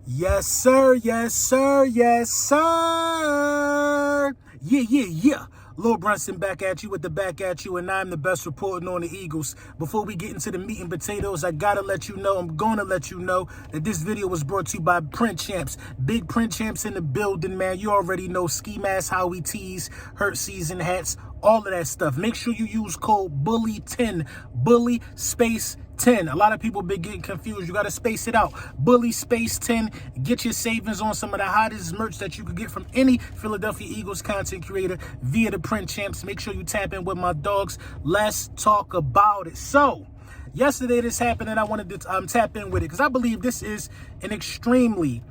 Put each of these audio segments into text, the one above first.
Yes, sir. Yes, sir. Yes, sir. Yeah. Lil Brunson back at you with the back at you, and I'm the best reporting on the Eagles. Before we get into the meat and potatoes, I gotta let you know, I'm gonna let you know that this video was brought to you by Print Champs. Big Print Champs in the building, man. You already know ski masks, Howie tees, hurt season hats, all of that stuff. Make sure you use code BULLY10, Bully space 10. A lot of people been getting confused. You got to space it out. Bully space 10. Get your savings on some of the hottest merch that you could get from any Philadelphia Eagles content creator via the Print Champs. Make sure you tap in with my dogs. Let's talk about it. So, yesterday this happened and I wanted to tap in with it because I believe this is an extremely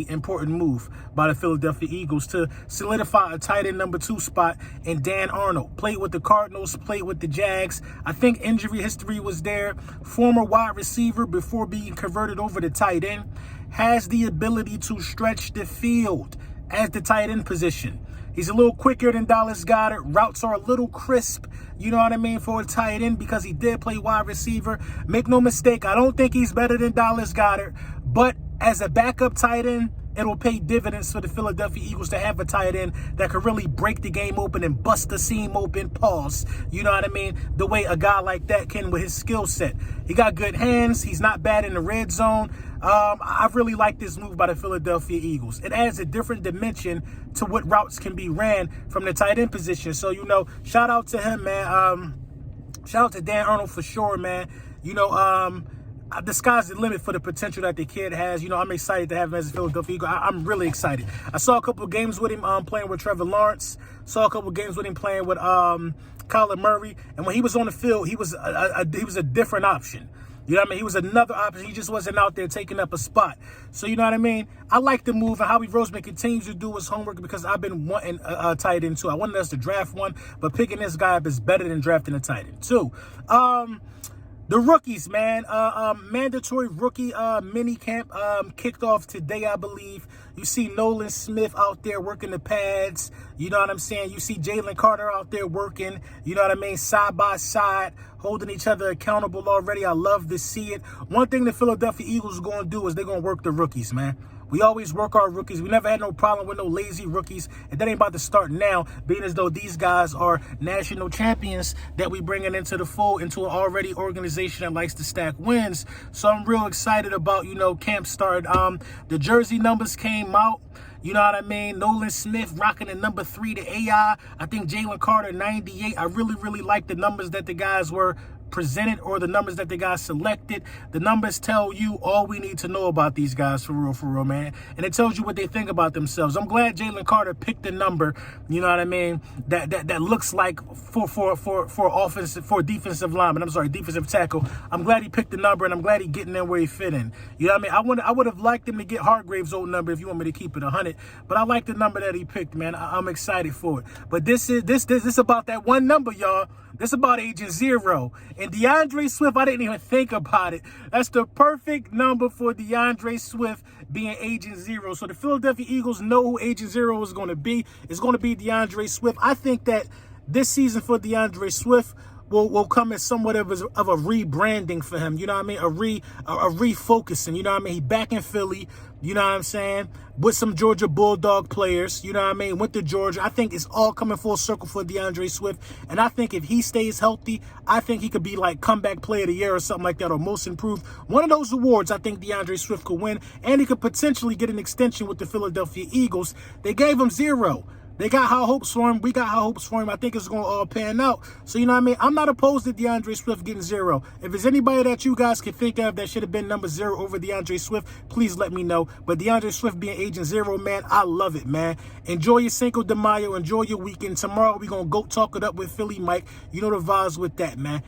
important move by the Philadelphia Eagles to solidify a tight end number 2 spot in Dan Arnold. Played with the Cardinals, played with the Jags. I think injury history was there. Former wide receiver before being converted over to tight end. Has the ability to stretch the field as the tight end position. He's a little quicker than Dallas Goedert. Routes are a little crisp, you know what I mean, for a tight end because he did play wide receiver. Make no mistake, I don't think he's better than Dallas Goedert, but as a backup tight end, it'll pay dividends for the Philadelphia Eagles to have a tight end that could really break the game open and bust the seam open, pause. You know what I mean? The way a guy like that can with his skill set. He got good hands. He's not bad in the red zone. I really like this move by the Philadelphia Eagles. It adds a different dimension to what routes can be ran from the tight end position. So, you know, shout out to him, man. Shout out to Dan Arnold for sure, man. You know, the sky's the limit for the potential that the kid has. You know, I'm excited to have him as a Philadelphia Eagle. I'm really excited. I saw a couple of games with him playing with Trevor Lawrence. Saw a couple of games with him playing with Kyler Murray. And when he was on the field, he was a different option. You know what I mean? He was another option. He just wasn't out there taking up a spot. So, you know what I mean? I like the move, and Howie Roseman continues to do his homework because I've been wanting a tight end too. I wanted us to draft one, but picking this guy up is better than drafting a tight end too. The rookies, man. Mandatory rookie mini camp kicked off today, I believe. You see Nolan Smith out there working the pads. You know what I'm saying? You see Jalen Carter out there working, you know what I mean, side by side, holding each other accountable already. I love to see it. One thing the Philadelphia Eagles are going to do is they're going to work the rookies, man. We always work our rookies. We never had no problem with no lazy rookies. And that ain't about to start now, being as though these guys are national champions that we bringing into the fold, into an already organization that likes to stack wins. So I'm real excited about, you know, camp start. The jersey numbers came out. You know what I mean? Nolan Smith rocking the number 3 to AI. I think Jalen Carter 98. I really like the numbers that the guys were presented or the numbers that they got selected. The numbers tell you all we need to know about these guys for real, man. And it tells you what they think about themselves. I'm glad Jalen Carter picked a number, you know what I mean, that looks like for defensive lineman. I'm sorry, defensive tackle. I'm glad he picked the number, and I'm glad he's getting in where he fit in. You know what I mean? I would have liked him to get Hargrave's old number if you want me to keep it 100, but I like the number that he picked, man. I'm excited for it. But this is about that one number, y'all. This about Agent Zero. And Deandre Swift, I didn't even think about it. That's the perfect number for Deandre Swift being Agent Zero. So the Philadelphia Eagles know who Agent Zero is going to be. It's going to be Deandre Swift. I think that this season for Deandre Swift will come as somewhat of a rebranding for him. You know what I mean? A refocusing. You know what I mean? He back in Philly. You know what I'm saying? With some Georgia Bulldog players. You know what I mean? Went to Georgia. I think it's all coming full circle for Deandre Swift. And I think if he stays healthy, I think he could be like comeback player of the year or something like that, or most improved. One of those awards I think Deandre Swift could win. And he could potentially get an extension with the Philadelphia Eagles. They gave him 0. They got high hopes for him. We got high hopes for him. I think it's going to all pan out. So, you know what I mean? I'm not opposed to Deandre Swift getting 0. If there's anybody that you guys can think of that should have been number 0 over Deandre Swift, please let me know. But Deandre Swift being Agent Zero, man, I love it, man. Enjoy your Cinco de Mayo. Enjoy your weekend. Tomorrow, we're going to go talk it up with Philly Mike. You know the vibes with that, man.